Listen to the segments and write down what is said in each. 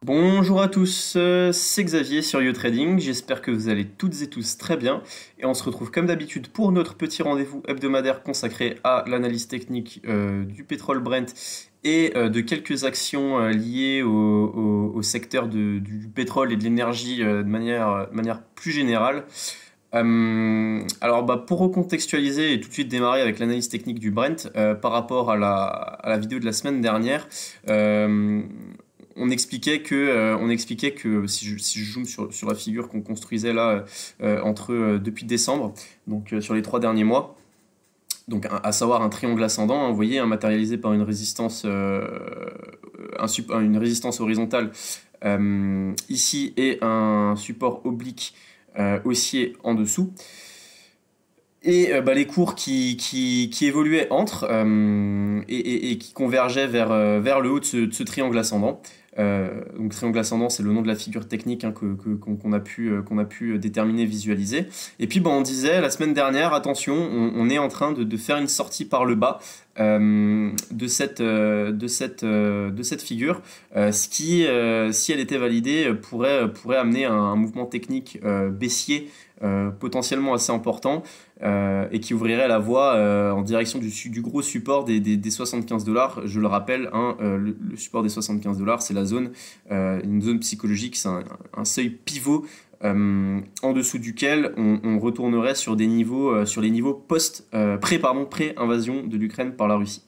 Bonjour à tous, c'est Xavier sur YoTrading, j'espère que vous allez toutes et tous très bien et on se retrouve comme d'habitude pour notre petit rendez-vous hebdomadaire consacré à l'analyse technique du pétrole Brent et de quelques actions liées au secteur du pétrole et de l'énergie de manière plus générale. Pour recontextualiser et tout de suite démarrer avec l'analyse technique du Brent par rapport à la vidéo de la semaine dernière, on expliquait que si je zoome sur la figure qu'on construisait là depuis décembre, donc sur les 3 derniers mois, donc à savoir un triangle ascendant, hein, vous voyez, hein, matérialisé par une résistance horizontale ici et un support oblique haussier en dessous. Et les cours qui évoluaient entre et qui convergeaient vers le haut de ce triangle ascendant. Donc triangle ascendant, c'est le nom de la figure technique, hein, qu'on a pu déterminer, visualiser. Et puis on disait la semaine dernière, attention, on est en train de faire une sortie par le bas de cette figure, ce qui, si elle était validée, pourrait amener un mouvement technique baissier potentiellement assez important et qui ouvrirait la voie en direction du gros support des 75 $. Je le rappelle, hein, le support des 75 $, c'est la zone, une zone psychologique, c'est un seuil pivot en dessous duquel on retournerait sur les niveaux pré-invasion de l'Ukraine par la Russie.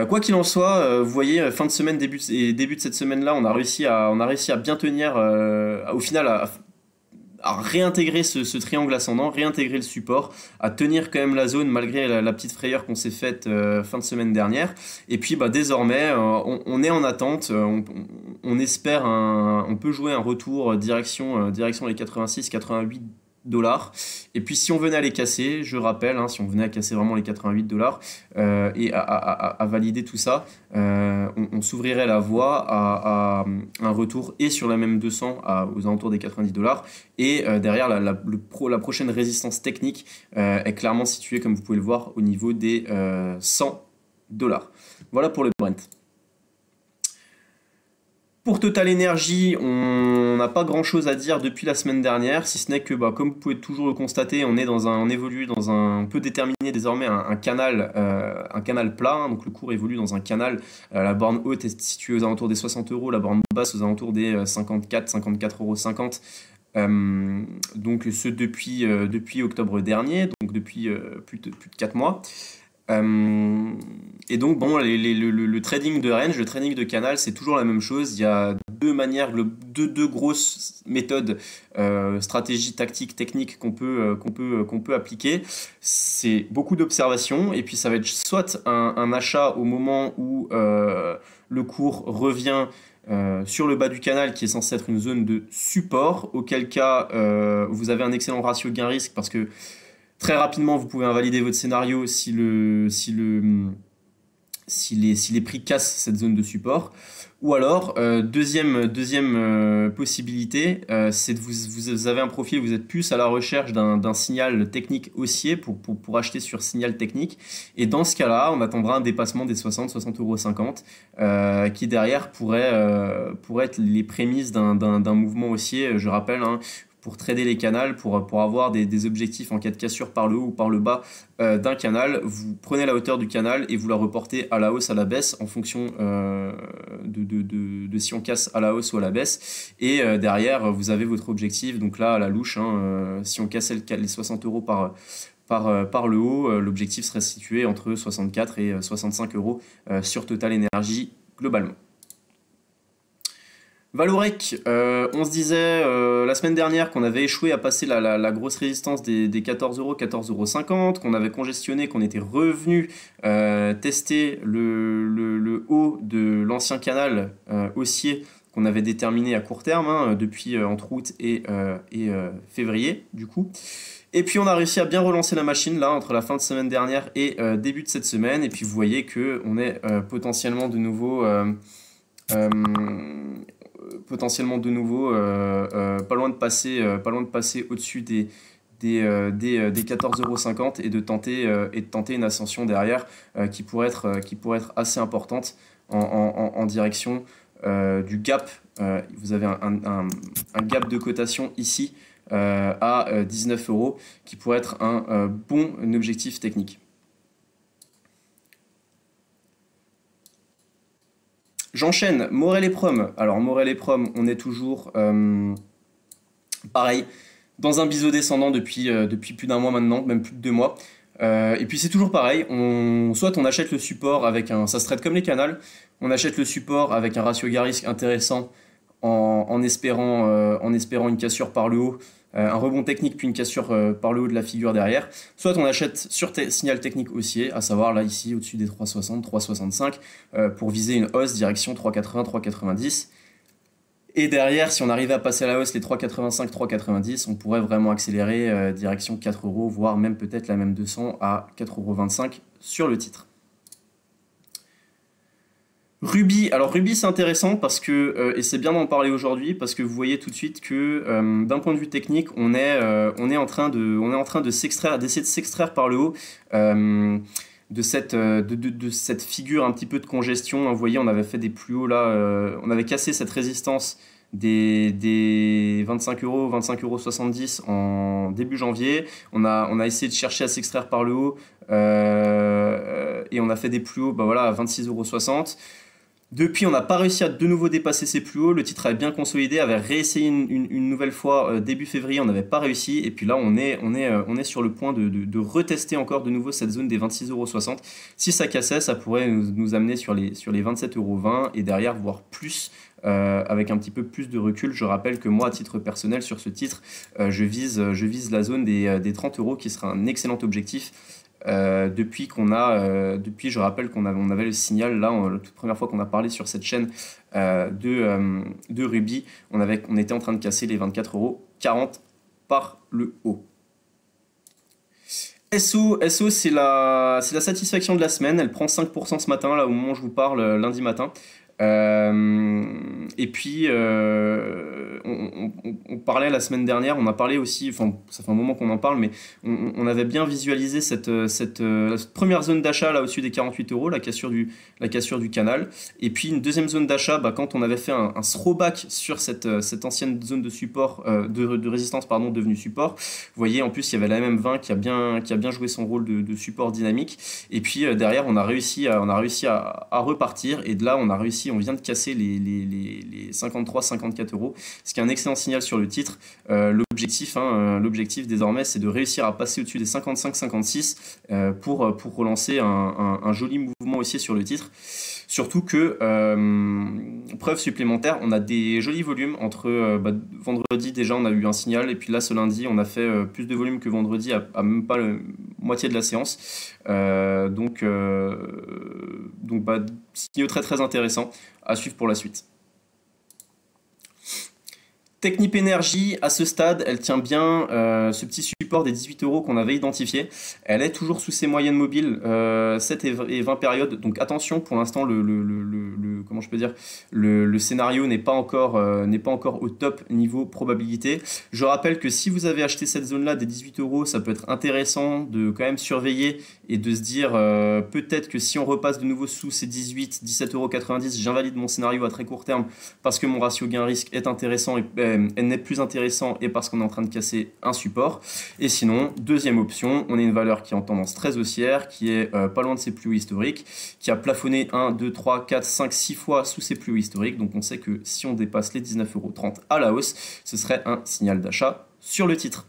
Quoi qu'il en soit, vous voyez, fin de semaine, début de cette semaine-là, on a réussi à bien tenir, au final, à réintégrer ce triangle ascendant, réintégrer le support, à tenir quand même la zone malgré la petite frayeur qu'on s'est faite fin de semaine dernière. Et puis désormais, on est en attente, on espère, on peut jouer un retour direction les 86-88 $. Et puis si on venait à les casser, je rappelle, hein, si on venait à casser vraiment les 88 $ et à valider tout ça, on s'ouvrirait la voie à un retour et sur la même 200 aux alentours des 90 $. Et derrière, la prochaine résistance technique est clairement située, comme vous pouvez le voir, au niveau des 100 $. Voilà pour le Brent. Pour Total Energy, on n'a pas grand chose à dire depuis la semaine dernière, si ce n'est que, comme vous pouvez toujours le constater, on peut déterminer désormais un canal plat, hein, donc le cours évolue dans un canal. La borne haute est située aux alentours des 60 €, la borne basse aux alentours des 54,50 €. Donc ce depuis octobre dernier, donc depuis plus de 4 mois. Et donc le trading de range, le trading de canal, c'est toujours la même chose. Il y a deux grosses méthodes, stratégie, tactique, technique qu'on peut appliquer. C'est beaucoup d'observation et puis ça va être soit un achat au moment où le cours revient sur le bas du canal, qui est censé être une zone de support, auquel cas vous avez un excellent ratio gain-risque parce que très rapidement, vous pouvez invalider votre scénario si les prix cassent cette zone de support. Ou alors, deuxième possibilité, c'est que vous avez un profil, vous êtes plus à la recherche d'un signal technique haussier pour acheter sur signal technique. Et dans ce cas-là, on attendra un dépassement des 60,50 € qui derrière pourrait être les prémices d'un mouvement haussier. Je rappelle, hein, pour trader les canals, pour avoir des objectifs en cas de cassure par le haut ou par le bas d'un canal, vous prenez la hauteur du canal et vous la reportez à la hausse, à la baisse, en fonction de si on casse à la hausse ou à la baisse. Et derrière, vous avez votre objectif. Donc là, à la louche, hein, si on cassait les 60 € par le haut, l'objectif serait situé entre 64 et 65 € sur Total Energy globalement. Valorec, on se disait la semaine dernière qu'on avait échoué à passer la grosse résistance des 14 €, 14,50 €, qu'on avait congestionné, qu'on était revenu tester le haut de l'ancien canal haussier qu'on avait déterminé à court terme, hein, depuis entre août et février du coup. Et puis on a réussi à bien relancer la machine là entre la fin de semaine dernière et début de cette semaine. Et puis vous voyez qu'on est potentiellement de nouveau pas loin de passer au-dessus des 14,50 € et de tenter une ascension derrière qui pourrait être assez importante en direction du gap. Vous avez un gap de cotation ici à 19 euros qui pourrait être un bon objectif technique. J'enchaîne, Morel et Prom. Alors Morel et Prom, on est toujours pareil, dans un biseau descendant depuis plus d'un mois maintenant, même plus de 2 mois. Et puis c'est toujours pareil, soit on achète le support avec ça se traite comme les canals, on achète le support avec un ratio gars-risque intéressant en espérant une cassure par le haut, un rebond technique puis une cassure par le haut de la figure derrière. Soit on achète sur signal technique haussier, à savoir là ici au-dessus des 3,60, 3,65 pour viser une hausse direction 3,80, 3,90. Et derrière, si on arrivait à passer à la hausse les 3,85, 3,90, on pourrait vraiment accélérer direction 4 euros, voire même peut-être la même 200 à 4,25 euros sur le titre. Ruby, alors Ruby c'est intéressant parce que, et c'est bien d'en parler aujourd'hui, parce que vous voyez tout de suite que d'un point de vue technique, on est en train de s'extraire, d'essayer de s'extraire par le haut de cette figure un petit peu de congestion. Vous voyez, on avait fait des plus hauts là, on avait cassé cette résistance des 25 euros, 25,70 € en début janvier. On a essayé de chercher à s'extraire par le haut et on a fait des plus hauts voilà, à 26,60 €. Depuis, on n'a pas réussi à de nouveau dépasser ces plus hauts. Le titre avait bien consolidé, avait réessayé une nouvelle fois début février, on n'avait pas réussi. Et puis là, on est sur le point de retester encore de nouveau cette zone des 26,60 €. Si ça cassait, ça pourrait nous amener sur les 27,20 € et derrière, voire plus, avec un petit peu plus de recul. Je rappelle que moi, à titre personnel, sur ce titre, je vise la zone des 30 € qui sera un excellent objectif. Depuis, je rappelle qu'on avait le signal là, la toute première fois qu'on a parlé sur cette chaîne de Ruby, on était en train de casser les 24,40 € par le haut. SO c'est la satisfaction de la semaine, elle prend 5% ce matin, là au moment où je vous parle, lundi matin. Et puis on parlait la semaine dernière, on a parlé aussi, enfin ça fait un moment qu'on en parle, mais on avait bien visualisé cette première zone d'achat là au-dessus des 48 €, la cassure du canal, et puis une deuxième zone d'achat quand on avait fait un throwback sur cette ancienne zone de support, de résistance pardon, devenue support. Vous voyez, en plus il y avait la MM20 qui a bien joué son rôle de support dynamique, et puis derrière on a réussi à repartir, et de là on vient de casser les 53-54 €, ce qui est un excellent signal sur le titre. L'objectif désormais, c'est de réussir à passer au-dessus des 55-56 pour relancer un joli mouvement haussier sur le titre. Surtout que, preuve supplémentaire, on a des jolis volumes entre vendredi déjà on a eu un signal, et puis là ce lundi on a fait plus de volume que vendredi à même pas la moitié de la séance. Donc signaux très très intéressant à suivre pour la suite. Technip Energy, à ce stade, elle tient bien ce petit support des 18 € qu'on avait identifié. Elle est toujours sous ses moyennes mobiles, 7 et 20 périodes. Donc attention, pour l'instant, comment je peux dire, le scénario n'est pas encore au top niveau probabilité. Je rappelle que si vous avez acheté cette zone-là des 18 €, ça peut être intéressant de quand même surveiller et de se dire peut-être que si on repasse de nouveau sous ces 17,90 €, j'invalide mon scénario à très court terme parce que mon ratio gain-risque est intéressant et elle n'est plus intéressant, et parce qu'on est en train de casser un support. Et sinon, deuxième option, on a une valeur qui est en tendance très haussière, qui est pas loin de ses plus hauts historiques, qui a plafonné 1, 2, 3, 4, 5, 6 fois sous ses plus hauts historiques. Donc on sait que si on dépasse les 19,30 € à la hausse, ce serait un signal d'achat sur le titre.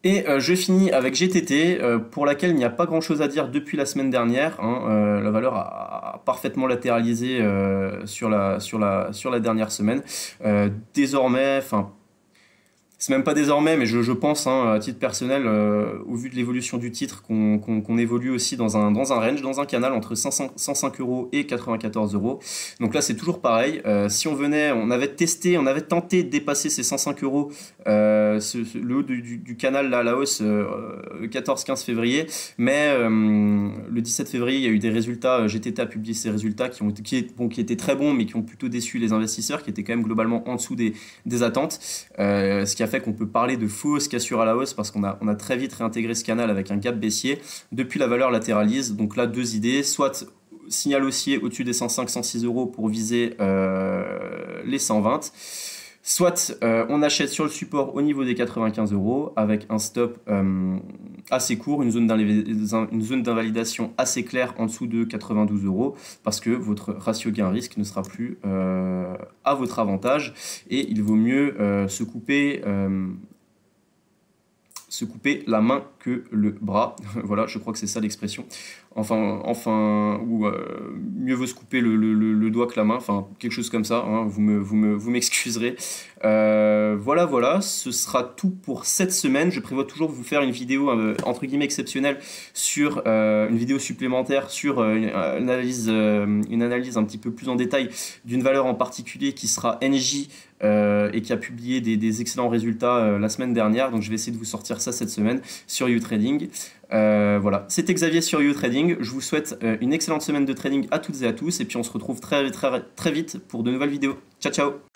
Et je finis avec GTT, pour laquelle il n'y a pas grand chose à dire depuis la semaine dernière. La valeur a parfaitement latéralisé sur la dernière semaine. Désormais, enfin, c'est même pas désormais, mais je pense, à titre personnel, au vu de l'évolution du titre, qu'on évolue aussi dans un range, dans un canal entre 105 € et 94 €. Donc là, c'est toujours pareil. Si on avait tenté de dépasser ces 105 €, le haut du canal là, à la hausse, le 14-15 février, mais le 17 février, il y a eu des résultats. GTT a publié ces résultats qui étaient très bons, mais qui ont plutôt déçu les investisseurs, qui étaient quand même globalement en dessous des attentes, ce qui a fait qu'on peut parler de fausses cassures à la hausse, parce qu'on a très vite réintégré ce canal avec un gap baissier. Depuis, la valeur latéralise. Donc là, deux idées: soit signal haussier au-dessus des 105-106 euros pour viser les 120. Soit on achète sur le support au niveau des 95 euros avec un stop assez court, une zone d'invalidation assez claire en dessous de 92 euros parce que votre ratio gain-risque ne sera plus à votre avantage et il vaut mieux se couper la main que le bras. Voilà, je crois que c'est ça l'expression. Mieux vaut se couper le doigt que la main, enfin, quelque chose comme ça, hein, vous m'excuserez. Voilà, ce sera tout pour cette semaine. Je prévois toujours vous faire une vidéo, entre guillemets, exceptionnelle, sur une vidéo supplémentaire sur une analyse un petit peu plus en détail d'une valeur en particulier qui sera NJ, et qui a publié des excellents résultats la semaine dernière. Donc je vais essayer de vous sortir ça cette semaine sur YouTrading. Voilà, c'était Xavier sur YouTrading. Je vous souhaite une excellente semaine de trading à toutes et à tous. Et puis on se retrouve très vite pour de nouvelles vidéos. Ciao, ciao!